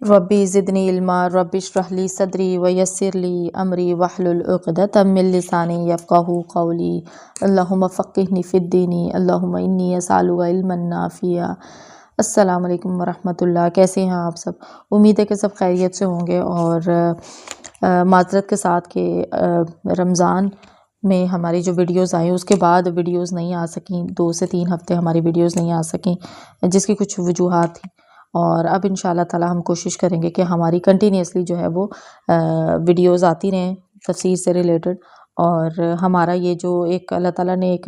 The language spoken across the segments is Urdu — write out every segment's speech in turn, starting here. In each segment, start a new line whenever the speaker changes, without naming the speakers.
ربی زدنی علما رب اشرح لی صدری ویسر لی امری واحلل عقدۃ من لسانی یفقہوا قولی اللہم فقہنی فی الدین اللہم انی اسألک علما نافعا۔ السلام علیکم ورحمۃ اللہ، کیسے ہیں آپ سب؟ امید ہے کہ سب خیریت سے ہوں گے، اور معذرت کے ساتھ کہ رمضان میں ہماری جو ویڈیوز آئیں اس کے بعد ویڈیوز نہیں آ سکیں، 2 سے 3 ہفتے ہماری ویڈیوز نہیں آ سکیں، جس کی کچھ وجوہات تھیں، اور اب انشاءاللہ تعالی ہم کوشش کریں گے کہ ہماری کنٹینیوسلی جو ہے وہ ویڈیوز آتی رہیں تفسیر سے ریلیٹڈ، اور ہمارا یہ جو ایک اللہ تعالیٰ نے ایک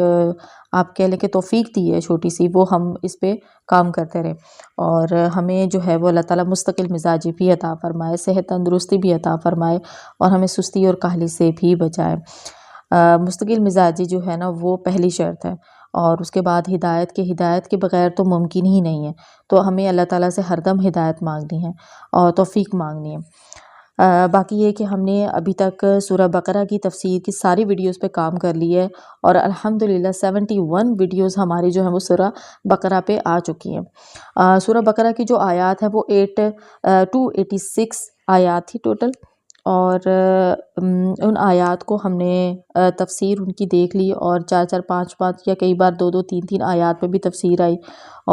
آپ کہہ لیں کہ توفیق دی ہے چھوٹی سی، وہ ہم اس پہ کام کرتے رہیں، اور ہمیں جو ہے وہ اللہ تعالیٰ مستقل مزاجی بھی عطا فرمائے، صحت تندرستی بھی عطا فرمائے، اور ہمیں سستی اور کاہلی سے بھی بچائے۔ مستقل مزاجی جو ہے نا وہ پہلی شرط ہے، اور اس کے بعد ہدایت کے بغیر تو ممکن ہی نہیں ہے، تو ہمیں اللہ تعالیٰ سے ہر دم ہدایت مانگنی ہے اور توفیق مانگنی ہے۔ باقی یہ کہ ہم نے ابھی تک سورہ بقرہ کی تفسیر کی ساری ویڈیوز پہ کام کر لی ہے، اور الحمدللہ 71 ویڈیوز ہماری جو ہیں وہ سورہ بقرہ پہ آ چکی ہیں۔ سورہ بقرہ کی جو آیات ہیں وہ 286 آیات تھی ٹوٹل، اور ان آیات کو ہم نے تفسیر ان کی دیکھ لی، اور 4 5 یا کئی بار 2 3 آیات پہ بھی تفسیر آئی،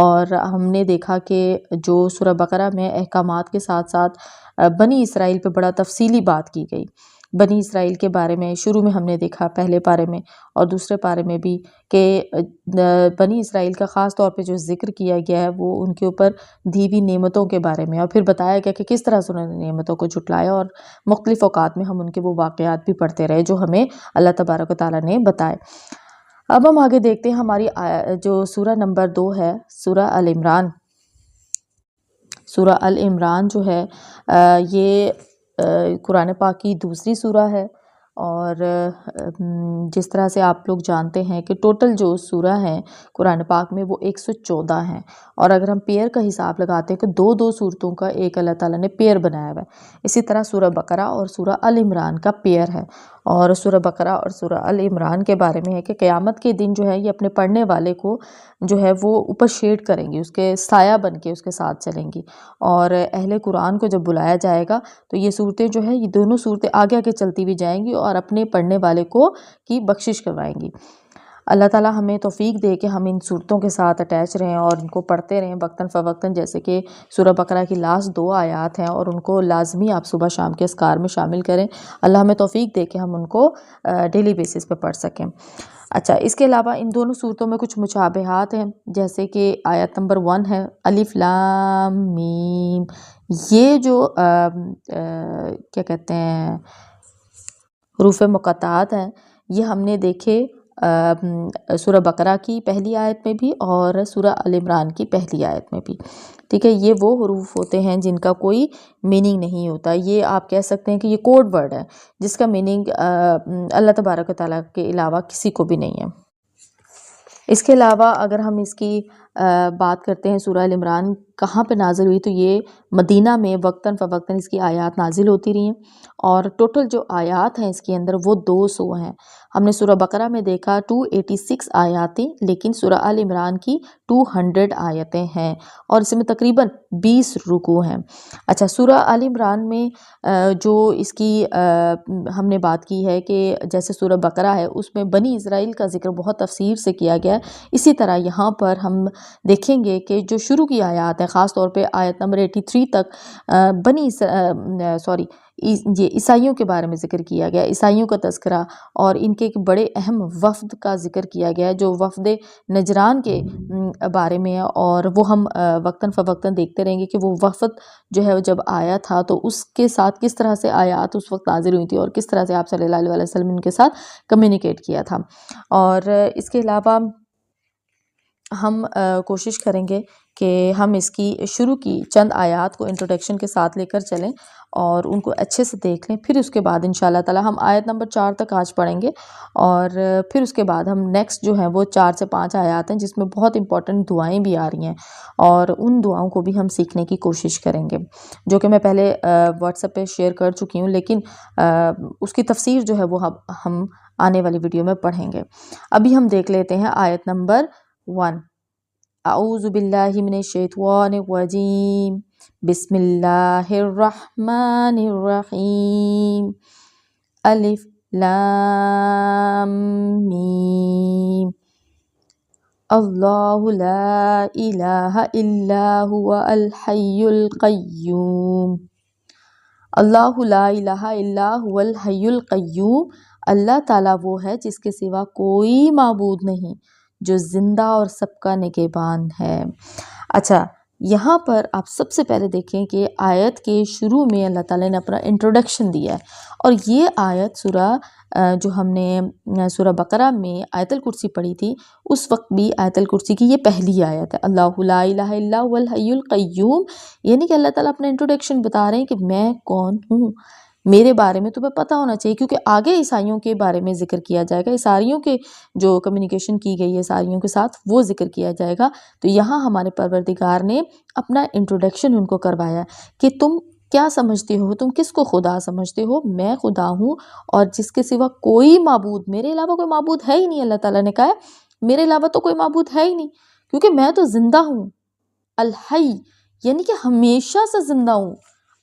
اور ہم نے دیکھا کہ جو سورہ بقرہ میں احکامات کے ساتھ ساتھ بنی اسرائیل پہ بڑا تفصیلی بات کی گئی۔ بنی اسرائیل کے بارے میں شروع میں ہم نے دیکھا پہلے پارے میں اور دوسرے پارے میں بھی، کہ بنی اسرائیل کا خاص طور پہ جو ذکر کیا گیا ہے وہ ان کے اوپر دی ہوئی نعمتوں کے بارے میں، اور پھر بتایا گیا کہ کس طرح سے انہوں نے نعمتوں کو جھٹلایا، اور مختلف اوقات میں ہم ان کے وہ واقعات بھی پڑھتے رہے جو ہمیں اللہ تبارک و تعالیٰ نے بتائے۔ اب ہم آگے دیکھتے ہیں ہماری جو سورہ نمبر 2 ہے، سورہ ال عمران۔ سورہ ال عمران جو ہے یہ قرآن پاک کی دوسری سورہ ہے، اور جس طرح سے آپ لوگ جانتے ہیں کہ ٹوٹل جو سورہ ہیں قرآن پاک میں وہ 114 ہیں، اور اگر ہم پیئر کا حساب لگاتے ہیں کہ 2 صورتوں کا ایک اللہ تعالیٰ نے پیئر بنایا ہوا ہے، اسی طرح سورہ بقرہ اور سورہ ال عمران کا پیئر ہے۔ اور سورہ بقرہ اور سورہ ال عمران کے بارے میں ہے کہ قیامت کے دن جو ہے یہ اپنے پڑھنے والے کو جو ہے وہ اوپر شیڈ کریں گی، اس کے سایہ بن کے اس کے ساتھ چلیں گی، اور اہل قرآن کو جب بلایا جائے گا تو یہ صورتیں جو ہے یہ دونوں صورتیں آگے آگے چلتی بھی جائیں گی، اور اپنے پڑھنے والے کو کی بخشش کروائیں گی۔ اللہ تعالیٰ ہمیں توفیق دے کہ ہم ان صورتوں کے ساتھ اٹیچ رہیں اور ان کو پڑھتے رہیں وقتاً فوقتاً، جیسے کہ سورہ بقرہ کی لاسٹ 2 آیات ہیں، اور ان کو لازمی آپ صبح شام کے اذکار میں شامل کریں۔ اللہ ہمیں توفیق دے کہ ہم ان کو ڈیلی بیسس پہ پڑھ سکیں۔ اچھا، اس کے علاوہ ان دونوں صورتوں میں کچھ مشابہات ہیں، جیسے کہ آیت نمبر 1 ہے الف لام میم، یہ جو کیا کہتے ہیں حروف مقطعات ہیں، یہ ہم نے دیکھے سورہ بقرہ کی پہلی آیت میں بھی اور سورہ ال عمران کی پہلی آیت میں بھی، ٹھیک ہے۔ یہ وہ حروف ہوتے ہیں جن کا کوئی میننگ نہیں ہوتا، یہ آپ کہہ سکتے ہیں کہ یہ کوڈ ورڈ ہے جس کا میننگ اللہ تبارک و تعالیٰ کے علاوہ کسی کو بھی نہیں ہے۔ اس کے علاوہ اگر ہم اس کی بات کرتے ہیں سورہ ال عمران کہاں پہ نازل ہوئی، تو یہ مدینہ میں وقتاً فوقتاً اس کی آیات نازل ہوتی رہی ہیں، اور ٹوٹل جو آیات ہیں اس کے اندر وہ 200 ہیں۔ ہم نے سورہ بقرہ میں دیکھا 286 آیاتیں، لیکن سورہ ال عمران کی 200 آیتیں ہیں، اور اس میں تقریباً 20 رکوع ہیں۔ اچھا، سورہ ال عمران میں جو اس کی ہم نے بات کی ہے کہ جیسے سورہ بقرہ ہے اس میں بنی اسرائیل کا ذکر بہت تفصیل سے کیا گیا ہے، اسی طرح یہاں پر ہم دیکھیں گے کہ جو شروع کی آیات ہیں، خاص طور پہ آیت نمبر 83 تک یہ عیسائیوں کے بارے میں ذکر کیا گیا، عیسائیوں کا تذکرہ، اور ان کے ایک بڑے اہم وفد کا ذکر کیا گیا ہے جو وفد نجران کے بارے میں ہے، اور وہ ہم وقتاً فوقتاً دیکھتے رہیں گے کہ وہ وفد جو ہے جب آیا تھا تو اس کے ساتھ کس طرح سے آیات اس وقت نازل ہوئی تھی، اور کس طرح سے آپ صلی اللہ علیہ وسلم ان کے ساتھ کمیونیکیٹ کیا تھا۔ اور اس کے علاوہ ہم کوشش کریں گے کہ ہم اس کی شروع کی چند آیات کو انٹروڈکشن کے ساتھ لے کر چلیں اور ان کو اچھے سے دیکھ لیں، پھر اس کے بعد انشاءاللہ تعالی ہم آیت نمبر 4 تک آج پڑھیں گے، اور پھر اس کے بعد ہم نیکسٹ جو ہیں وہ 4 سے 5 آیات ہیں جس میں بہت امپورٹنٹ دعائیں بھی آ رہی ہیں، اور ان دعاؤں کو بھی ہم سیکھنے کی کوشش کریں گے، جو کہ میں پہلے واٹس ایپ پہ شیئر کر چکی ہوں، لیکن اس کی تفسیر جو ہے وہ ہم آنے والی ویڈیو میں پڑھیں گے۔ ابھی ہم دیکھ لیتے ہیں آیت نمبر 1۔ اعوذ باللہ من الشیطان الرجیم بسم اللہ الرحمن الرحیم، الف لام میم، اللہ لا الہ الا هو الحی القیوم، اللہ لا الہ الا هو الحی القیوم، اللہ تعالیٰ وہ ہے جس کے سوا کوئی معبود نہیں، جو زندہ اور سب کا نگہبان ہے۔ اچھا، یہاں پر آپ سب سے پہلے دیکھیں کہ آیت کے شروع میں اللہ تعالیٰ نے اپنا انٹروڈکشن دیا ہے، اور یہ آیت سورہ جو ہم نے سورہ بقرہ میں آیت الکرسی پڑھی تھی، اس وقت بھی آیت الکرسی کی یہ پہلی آیت ہے، اللہ لا الہ الا هو الحی القیوم، یعنی کہ اللہ تعالیٰ اپنا انٹروڈکشن بتا رہے ہیں کہ میں کون ہوں، میرے بارے میں تمہیں پتہ ہونا چاہیے، کیونکہ آگے عیسائیوں کے بارے میں ذکر کیا جائے گا، عیسائیوں کے جو کمیونیکیشن کی گئی ہے عیسائیوں کے ساتھ وہ ذکر کیا جائے گا، تو یہاں ہمارے پروردگار نے اپنا انٹروڈکشن ان کو کروایا کہ تم کیا سمجھتے ہو، تم کس کو خدا سمجھتے ہو، میں خدا ہوں، اور جس کے سوا کوئی معبود، میرے علاوہ کوئی معبود ہے ہی نہیں، اللہ تعالیٰ نے کہا ہے میرے علاوہ تو کوئی معبود ہے ہی نہیں، کیونکہ میں تو زندہ ہوں، الحی یعنی کہ ہمیشہ سے زندہ ہوں،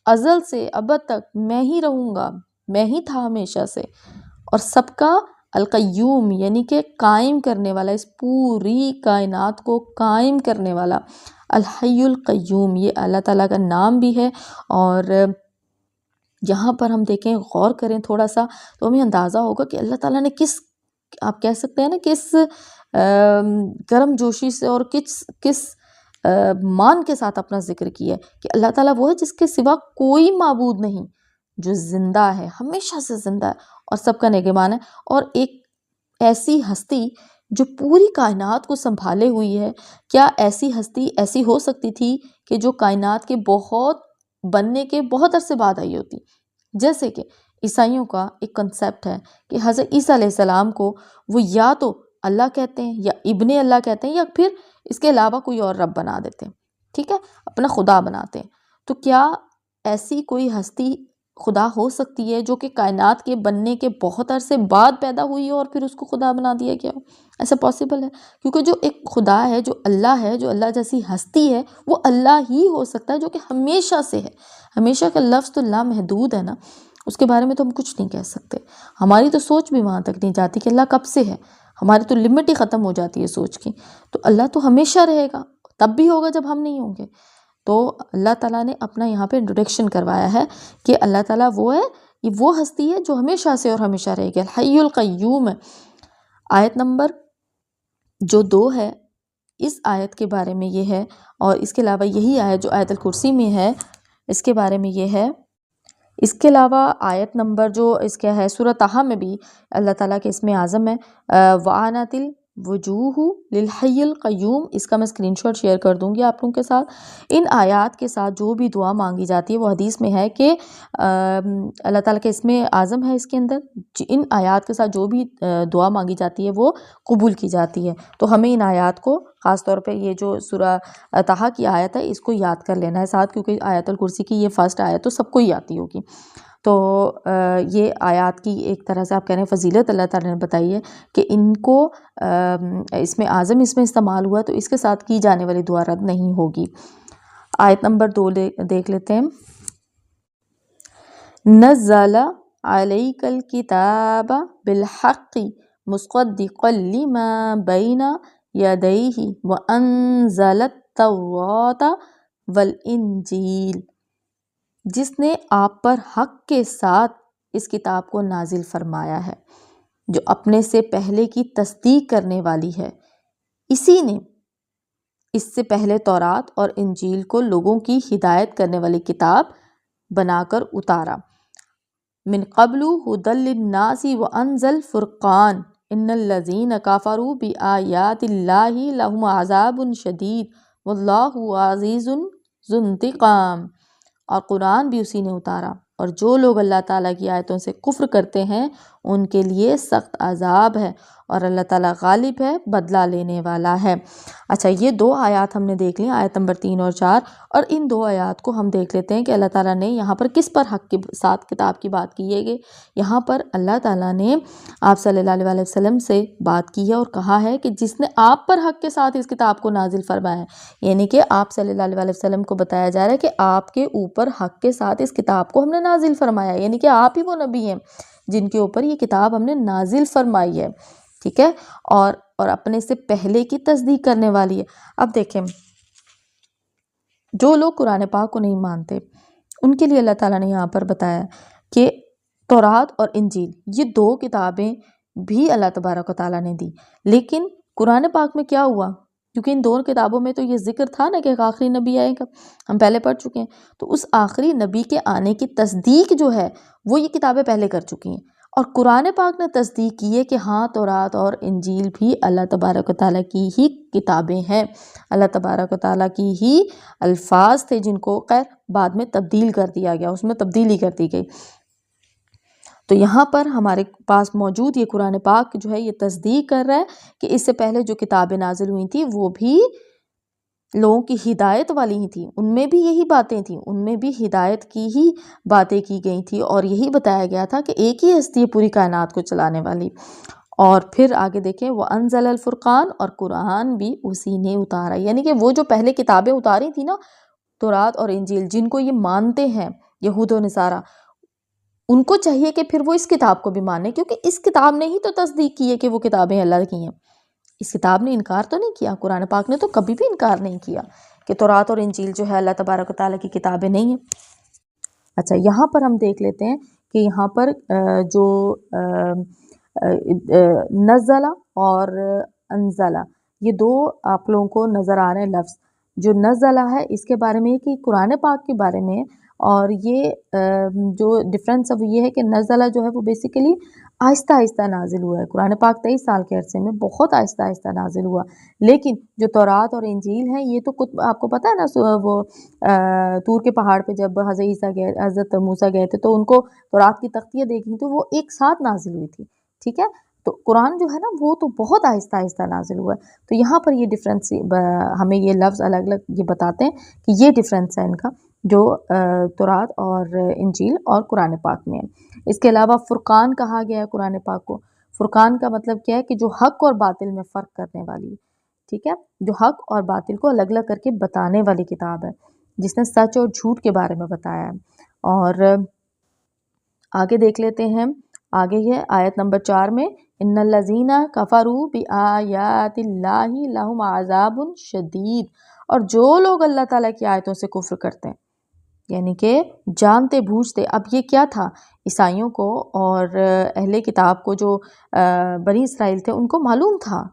ازل سے ابد تک میں ہی رہوں گا، میں ہی تھا ہمیشہ سے، اور سب کا القیوم یعنی کہ قائم کرنے والا، اس پوری کائنات کو قائم کرنے والا، الحی القیوم یہ اللہ تعالیٰ کا نام بھی ہے۔ اور یہاں پر ہم دیکھیں، غور کریں تھوڑا سا تو ہمیں اندازہ ہوگا کہ اللہ تعالیٰ نے کس، آپ کہہ سکتے ہیں نا، کس گرم جوشی سے اور کس مان کے ساتھ اپنا ذکر کیا ہے کہ اللہ تعالیٰ وہ ہے جس کے سوا کوئی معبود نہیں، جو زندہ ہے، ہمیشہ سے زندہ ہے اور سب کا نگہبان ہے، اور ایک ایسی ہستی جو پوری کائنات کو سنبھالے ہوئی ہے۔ کیا ایسی ہستی ایسی ہو سکتی تھی کہ جو کائنات کے بہت بننے کے بہت عرصے بعد آئی ہوتی؟ جیسے کہ عیسائیوں کا ایک کنسیپٹ ہے کہ حضرت عیسیٰ علیہ السلام کو وہ یا تو اللہ کہتے ہیں یا ابن اللہ کہتے ہیں، یا پھر اس کے علاوہ کوئی اور رب بنا دیتے ہیں، ٹھیک ہے، اپنا خدا بناتے ہیں۔ تو کیا ایسی کوئی ہستی خدا ہو سکتی ہے جو کہ کائنات کے بننے کے بہت عرصے بعد پیدا ہوئی ہو اور پھر اس کو خدا بنا دیا گیا ہو؟ ایسا پاسبل ہے؟ کیونکہ جو ایک خدا ہے، جو اللہ ہے، جو اللہ جیسی ہستی ہے، وہ اللہ ہی ہو سکتا ہے جو کہ ہمیشہ سے ہے۔ ہمیشہ کا لفظ تو لامحدود ہے نا، اس کے بارے میں تو ہم کچھ نہیں کہہ سکتے، ہماری تو سوچ بھی وہاں تک نہیں جاتی کہ اللہ کب سے ہے، ہماری تو لمٹ ہی ختم ہو جاتی ہے سوچ کی۔ تو اللہ تو ہمیشہ رہے گا، تب بھی ہوگا جب ہم نہیں ہوں گے۔ تو اللہ تعالیٰ نے اپنا یہاں پہ انٹروڈکشن کروایا ہے کہ اللہ تعالیٰ وہ ہے، یہ وہ ہستی ہے جو ہمیشہ سے اور ہمیشہ رہے گی، الحی القیوم ہے۔ آیت نمبر جو 2 ہے، اس آیت کے بارے میں یہ ہے، اور اس کے علاوہ یہی آیت جو آیت الکرسی میں ہے اس کے بارے میں یہ ہے۔ اس کے علاوہ آیت نمبر جو اس کا ہے سورہ طٰہٰ میں بھی اللہ تعالیٰ کے اسم اعظم ہے وَعَانَتِ الْوُجُوهُ لِلْحَيِّ الْقَيُّومِ، اس کا میں اسکرین شاٹ شیئر کر دوں گی آپ لوگوں کے ساتھ۔ ان آیات کے ساتھ جو بھی دعا مانگی جاتی ہے وہ حدیث میں ہے کہ اللہ تعالیٰ کے اسم اعظم ہے اس کے اندر، ان آیات کے ساتھ جو بھی دعا مانگی جاتی ہے وہ قبول کی جاتی ہے۔ تو ہمیں ان آیات کو خاص طور پہ یہ جو سورہ طٰہٰ کی آیت ہے اس کو یاد کر لینا ہے ساتھ، کیونکہ آیت الکرسی کی یہ فرسٹ آیت تو سب کو ہی آتی ہوگی۔ تو یہ آیات کی ایک طرح سے آپ کہہ رہے ہیں فضیلت اللہ تعالیٰ نے بتائی ہے کہ ان کو اسم اعظم اس میں استعمال ہوا تو اس کے ساتھ کی جانے والی دعا رد نہیں ہوگی۔ آیت نمبر 2 دیکھ لیتے ہیں۔ نزل علیک الکتاب بالحق مصدقا لما بین یدیہ وانزل التوراۃ والانجیل، جس نے آپ پر حق کے ساتھ اس کتاب کو نازل فرمایا ہے جو اپنے سے پہلے کی تصدیق کرنے والی ہے، اسی نے اس سے پہلے تورات اور انجیل کو لوگوں کی ہدایت کرنے والی کتاب بنا کر اتارا۔ من قبل ھدی للناس وانزل الفرقان ان الذین کفروا بآیات اللہ لہم عذاب شدید واللہ عزیز ذو انتقام، اور قرآن بھی اسی نے اتارا، اور جو لوگ اللہ تعالیٰ کی آیتوں سے کفر کرتے ہیں ان کے لیے سخت عذاب ہے، اور اللہ تعالیٰ غالب ہے، بدلہ لینے والا ہے۔ اچھا، یہ 2 آیات ہم نے دیکھ لی، آیت نمبر 3 اور 4، اور ان 2 آیات کو ہم دیکھ لیتے ہیں کہ اللہ تعالیٰ نے یہاں پر کس پر حق کے ساتھ کتاب کی بات کی ہے۔ یہاں پر اللہ تعالیٰ نے آپ صلی اللہ علیہ وسلم سے بات کی ہے اور کہا ہے کہ جس نے آپ پر حق کے ساتھ اس کتاب کو نازل فرمایا ہے، یعنی کہ آپ صلی اللہ علیہ وسلم کو بتایا جا رہا ہے کہ آپ کے اوپر حق کے ساتھ اس کتاب کو ہم نے نازل فرمایا ہے، یعنی کہ آپ ہی وہ نبی ہیں جن کے اوپر یہ کتاب ہم نے نازل فرمائی ہے، ٹھیک ہے، اور اپنے سے پہلے کی تصدیق کرنے والی ہے۔ اب دیکھیں، جو لوگ قرآن پاک کو نہیں مانتے ان کے لیے اللہ تعالیٰ نے یہاں پر بتایا کہ تورات اور انجیل یہ 2 کتابیں بھی اللہ تبارک و تعالیٰ نے دی، لیکن قرآن پاک میں کیا ہوا، کیونکہ ان 2 کتابوں میں تو یہ ذکر تھا نا کہ ایک آخری نبی آئے گا، ہم پہلے پڑھ چکے ہیں، تو اس آخری نبی کے آنے کی تصدیق جو ہے وہ یہ کتابیں پہلے کر چکی ہیں، اور قرآن پاک نے تصدیق کی ہے کہ ہاں تورات اور انجیل بھی اللہ تبارک و تعالیٰ کی ہی کتابیں ہیں، اللہ تبارک و تعالیٰ کی ہی الفاظ تھے جن کو خیر بعد میں تبدیل کر دیا گیا، اس میں تبدیلی کر دی گئی۔ تو یہاں پر ہمارے پاس موجود یہ قرآن پاک جو ہے یہ تصدیق کر رہا ہے کہ اس سے پہلے جو کتابیں نازل ہوئی تھیں وہ بھی لوگوں کی ہدایت والی ہی تھیں، ان میں بھی یہی باتیں تھیں، ان میں بھی ہدایت کی ہی باتیں کی گئی تھی، اور یہی بتایا گیا تھا کہ ایک ہی ہستی ہے پوری کائنات کو چلانے والی۔ اور پھر آگے دیکھیں، وَأَنزَلَ الْفُرْقَانَ، اور قرآن بھی اسی نے اتارا، یعنی کہ وہ جو پہلے کتابیں اتاری تھی نا تورات اور انجیل، جن کو یہ مانتے ہیں یہود و نصارہ، ان کو چاہیے کہ پھر وہ اس کتاب کو بھی مانیں، کیونکہ اس کتاب نے ہی تو تصدیق کی ہے کہ وہ کتابیں اللہ کی ہیں۔ اس کتاب نے انکار تو نہیں کیا، قرآن پاک نے تو کبھی بھی انکار نہیں کیا کہ تورات اور انجیل جو ہے اللہ تبارک و تعالیٰ کی کتابیں نہیں ہیں۔ اچھا، یہاں پر ہم دیکھ لیتے ہیں کہ یہاں پر جو نزلہ اور انزلہ، یہ 2 آپ لوگوں کو نظر آ رہے ہیں لفظ۔ جو نزلہ ہے اس کے بارے میں کہ قرآن پاک کے بارے میں، اور یہ جو ڈفرینس اب یہ ہے کہ نزلہ جو ہے وہ بیسیکلی آہستہ آہستہ نازل ہوا ہے۔ قرآن پاک 23 سال کے عرصے میں بہت آہستہ آہستہ نازل ہوا، لیکن جو تورات اور انجیل ہیں یہ تو آپ کو پتہ ہے نا، وہ طور کے پہاڑ پہ جب حضرت موسیٰ گئے تھے تو ان کو تورات کی تختیاں دیکھی تو وہ ایک ساتھ نازل ہوئی تھی، ٹھیک ہے، تو قرآن جو ہے نا وہ تو بہت آہستہ آہستہ نازل ہوا ہے۔ تو یہاں پر یہ ڈفرینس ہمیں یہ لفظ الگ الگ یہ بتاتے ہیں کہ یہ ڈفرینس ہے ان کا، جو تورات اور انجیل اور قرآن پاک میں ہے۔ اس کے علاوہ فرقان کہا گیا ہے قرآن پاک کو۔ فرقان کا مطلب کیا ہے کہ جو حق اور باطل میں فرق کرنے والی ہے، ٹھیک ہے، جو حق اور باطل کو الگ الگ کر کے بتانے والی کتاب ہے، جس نے سچ اور جھوٹ کے بارے میں بتایا ہے۔ اور آگے دیکھ لیتے ہیں، آگے ہے آیت نمبر 4 میں، ان الذین کفروا بآیات اللہ لہم عذاب شدید، اور جو لوگ اللہ تعالیٰ کی آیتوں سے کفر کرتے ہیں، یعنی کہ جانتے بوجھتے، اب یہ کیا تھا، عیسائیوں کو اور اہل کتاب کو جو بنی اسرائیل تھے ان کو معلوم تھا،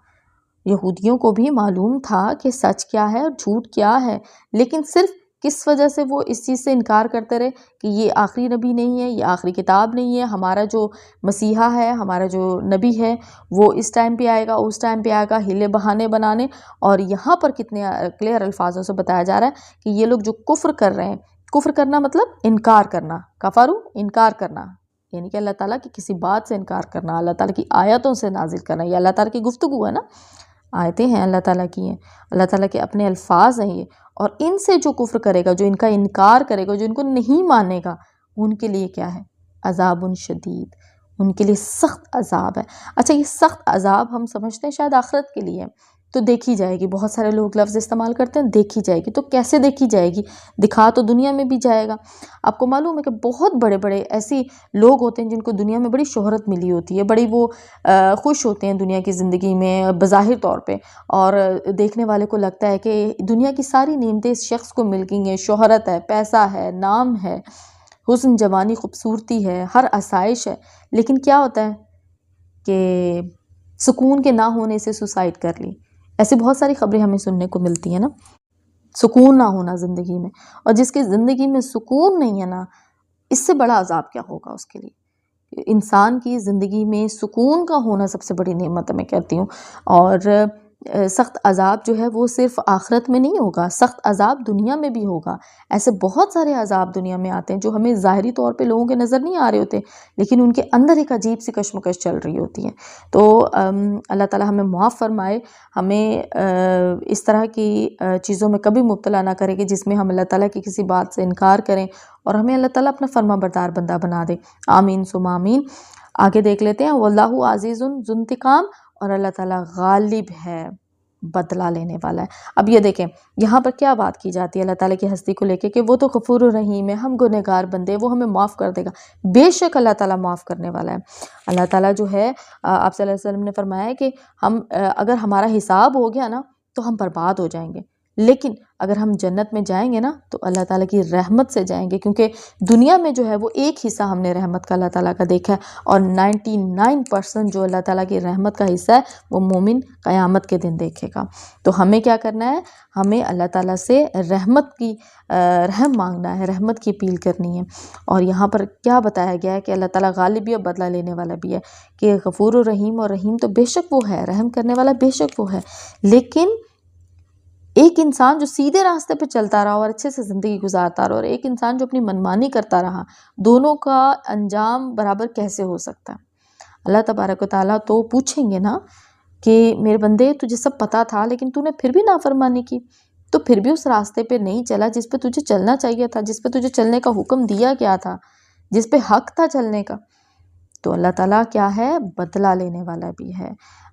یہودیوں کو بھی معلوم تھا کہ سچ کیا ہے اور جھوٹ کیا ہے، لیکن صرف کس وجہ سے وہ اس چیز سے انکار کرتے رہے کہ یہ آخری نبی نہیں ہے، یہ آخری کتاب نہیں ہے، ہمارا جو مسیحا ہے، ہمارا جو نبی ہے وہ اس ٹائم پہ آئے گا، اس ٹائم پہ آئے گا، ہلے بہانے بنانے۔ اور یہاں پر کتنے کلیئر الفاظوں سے بتایا جا رہا ہے کہ یہ لوگ جو کفر کر رہے ہیں، کفر کرنا مطلب انکار کرنا، کفرو انکار کرنا، یعنی کہ اللہ تعالیٰ کی کسی بات سے انکار کرنا، اللہ تعالیٰ کی آیتوں سے نازل کرنا، یہ اللہ تعالیٰ کی گفتگو ہے نا، آیتیں ہیں اللہ تعالیٰ کی ہیں، اللہ تعالیٰ کے اپنے الفاظ ہیں یہ، اور ان سے جو کفر کرے گا، جو ان کا انکار کرے گا، جو ان کو نہیں مانے گا، ان کے لیے کیا ہے، عذاب شدید، ان کے لیے سخت عذاب ہے۔ اچھا، یہ سخت عذاب ہم سمجھتے ہیں شاید آخرت کے لیے، تو دیکھی جائے گی، بہت سارے لوگ لفظ استعمال کرتے ہیں دیکھی جائے گی، تو کیسے دیکھی جائے گی، دکھا تو دنیا میں بھی جائے گا۔ آپ کو معلوم ہے کہ بہت بڑے بڑے ایسی لوگ ہوتے ہیں جن کو دنیا میں بڑی شہرت ملی ہوتی ہے، بڑی وہ خوش ہوتے ہیں دنیا کی زندگی میں بظاہر طور پہ، اور دیکھنے والے کو لگتا ہے کہ دنیا کی ساری نعمتیں اس شخص کو مل گئی ہیں، شہرت ہے، پیسہ ہے، نام ہے، حسن، جوانی، خوبصورتی ہے، ہر آسائش ہے، لیکن کیا ہوتا ہے کہ سکون کے نہ ہونے سے سوسائڈ کر لی، ایسی بہت ساری خبریں ہمیں سننے کو ملتی ہیں نا، سکون نہ ہونا زندگی میں، اور جس کی زندگی میں سکون نہیں ہے نا، اس سے بڑا عذاب کیا ہوگا اس کے لیے۔ انسان کی زندگی میں سکون کا ہونا سب سے بڑی نعمت ہے، میں کہتی ہوں، اور سخت عذاب جو ہے وہ صرف آخرت میں نہیں ہوگا، سخت عذاب دنیا میں بھی ہوگا۔ ایسے بہت سارے عذاب دنیا میں آتے ہیں جو ہمیں ظاہری طور پہ لوگوں کے نظر نہیں آ رہے ہوتے، لیکن ان کے اندر ایک عجیب سی کشمکش چل رہی ہوتی ہے۔ تو اللہ تعالی ہمیں معاف فرمائے، ہمیں اس طرح کی چیزوں میں کبھی مبتلا نہ کرے کہ جس میں ہم اللہ تعالیٰ کی کسی بات سے انکار کریں، اور ہمیں اللہ تعالیٰ اپنا فرما بردار بندہ بنا دے۔ آمین ثم آمین۔ آگے دیکھ لیتے ہیں، واللہ عزیز ذو انتقام، اور اللہ تعالیٰ غالب ہے، بدلہ لینے والا ہے۔ اب یہ دیکھیں یہاں پر کیا بات کی جاتی ہے اللہ تعالیٰ کی ہستی کو لے کے کہ وہ تو غفور الرحیم ہے، ہم گنہگار بندے، وہ ہمیں معاف کر دے گا۔ بے شک اللہ تعالیٰ معاف کرنے والا ہے۔ اللہ تعالیٰ جو ہے آپ صلی اللہ علیہ وسلم نے فرمایا ہے کہ ہم اگر ہمارا حساب ہو گیا نا تو ہم برباد ہو جائیں گے، لیکن اگر ہم جنت میں جائیں گے نا تو اللہ تعالیٰ کی رحمت سے جائیں گے، کیونکہ دنیا میں جو ہے وہ ایک حصہ ہم نے رحمت کا اللہ تعالیٰ کا دیکھا ہے، اور 99% جو اللہ تعالیٰ کی رحمت کا حصہ ہے وہ مومن قیامت کے دن دیکھے گا۔ تو ہمیں کیا کرنا ہے، ہمیں اللہ تعالیٰ سے رحمت کی رحم مانگنا ہے، رحمت کی اپیل کرنی ہے۔ اور یہاں پر کیا بتایا گیا ہے کہ اللہ تعالیٰ غالب بھی اور بدلہ لینے والا بھی ہے، کہ غفور الرحیم، اور رحیم تو بے شک وہ ہے، رحم کرنے والا بے شک وہ ہے، لیکن ایک انسان جو سیدھے راستے پہ چلتا رہا اور اچھے سے زندگی گزارتا رہا، اور ایک انسان جو اپنی منمانی کرتا رہا، دونوں کا انجام برابر کیسے ہو سکتا ہے؟ اللہ تبارک و تعالیٰ تو پوچھیں گے نا کہ میرے بندے تجھے سب پتا تھا لیکن تو نے پھر بھی نافرمانی کی، تو پھر بھی اس راستے پہ نہیں چلا جس پہ تجھے چلنا چاہیے تھا، جس پہ تجھے چلنے کا حکم دیا گیا تھا، جس پہ حق تھا چلنے کا۔ تو اللہ تعالیٰ کیا ہے، بدلہ لینے والا بھی ہے،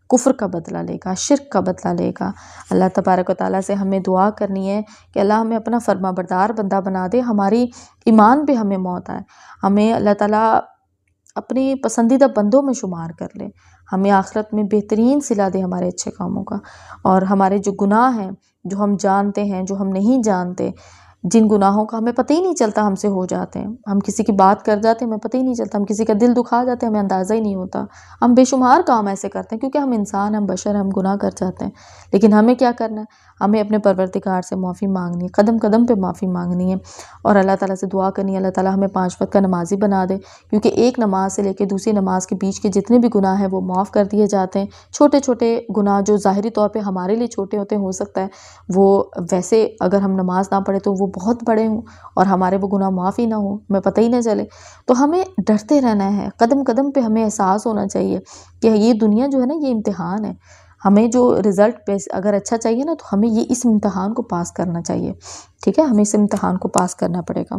کفر کا بدلہ لے گا، شرک کا بدلہ لے گا۔ اللہ تبارک و تعالیٰ سے ہمیں دعا کرنی ہے کہ اللہ ہمیں اپنا فرما بردار بندہ بنا دے، ہماری ایمان پہ ہمیں موت آئے، ہمیں اللہ تعالیٰ اپنی پسندیدہ بندوں میں شمار کر لے، ہمیں آخرت میں بہترین صلہ دے ہمارے اچھے کاموں کا، اور ہمارے جو گناہ ہیں، جو ہم جانتے ہیں، جو ہم نہیں جانتے، جن گناہوں کا ہمیں پتہ ہی نہیں چلتا ہم سے ہو جاتے ہیں، ہم کسی کی بات کر جاتے ہیں ہمیں پتہ ہی نہیں چلتا، ہم کسی کا دل دکھا جاتے ہیں ہمیں اندازہ ہی نہیں ہوتا، ہم بے شمار کام ایسے کرتے ہیں کیونکہ ہم انسان، ہم بشر، ہم گناہ کر جاتے ہیں۔ لیکن ہمیں کیا کرنا ہے، ہمیں اپنے پروردگار سے معافی مانگنی ہے، قدم قدم پہ معافی مانگنی ہے، اور اللہ تعالیٰ سے دعا کرنی ہے اللہ تعالیٰ ہمیں 5 وقت کا نمازی بنا دے، کیونکہ ایک نماز سے لے کے دوسری نماز کے بیچ کے جتنے بھی گناہ ہیں وہ معاف کر دیے جاتے ہیں۔ چھوٹے چھوٹے گناہ جو ظاہری طور پہ ہمارے لیے چھوٹے ہوتے ہیں، ہو سکتا ہے وہ ویسے اگر ہم نماز نہ پڑھے تو وہ بہت بڑے ہوں اور ہمارے وہ گناہ معاف ہی نہ ہوں، ہمیں پتہ ہی نہ چلے۔ تو ہمیں ڈرتے رہنا ہے، قدم قدم پہ ہمیں احساس ہونا چاہیے کہ یہ دنیا جو ہے نا یہ امتحان ہے، ہمیں جو رزلٹ پہ اگر اچھا چاہیے نا تو ہمیں یہ اس امتحان کو پاس کرنا چاہیے، ٹھیک ہے، ہمیں اس امتحان کو پاس کرنا پڑے گا۔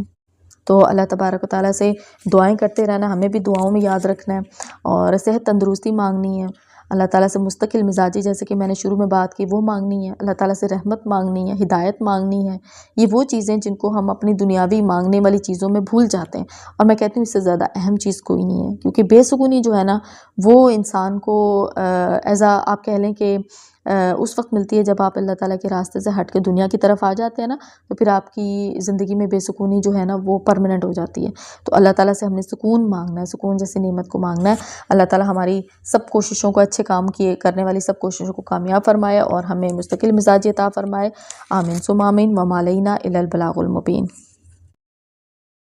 تو اللہ تبارک و تعالیٰ سے دعائیں کرتے رہنا، ہمیں بھی دعاؤں میں یاد رکھنا ہے، اور صحت تندرستی مانگنی ہے، اللہ تعالیٰ سے مستقل مزاجی جیسے کہ میں نے شروع میں بات کی وہ مانگنی ہے، اللہ تعالیٰ سے رحمت مانگنی ہے، ہدایت مانگنی ہے۔ یہ وہ چیزیں جن کو ہم اپنی دنیاوی مانگنے والی چیزوں میں بھول جاتے ہیں، اور میں کہتی ہوں اس سے زیادہ اہم چیز کوئی نہیں ہے، کیونکہ بے سکونی جو ہے نا وہ انسان کو آپ کہہ لیں کہ اس وقت ملتی ہے جب آپ اللہ تعالیٰ کے راستے سے ہٹ کے دنیا کی طرف آ جاتے ہیں نا، تو پھر آپ کی زندگی میں بے سکونی جو ہے نا وہ پرماننٹ ہو جاتی ہے۔ تو اللہ تعالیٰ سے ہم نے سکون مانگنا ہے، سکون جیسی نعمت کو مانگنا ہے۔ اللہ تعالیٰ ہماری سب کوششوں کو، اچھے کام کیے کرنے والی سب کوششوں کو کامیاب فرمائے، اور ہمیں مستقل مزاجی عطا فرمائے۔ آمین ثم آمین، وما علینا الا البلاغ المبین۔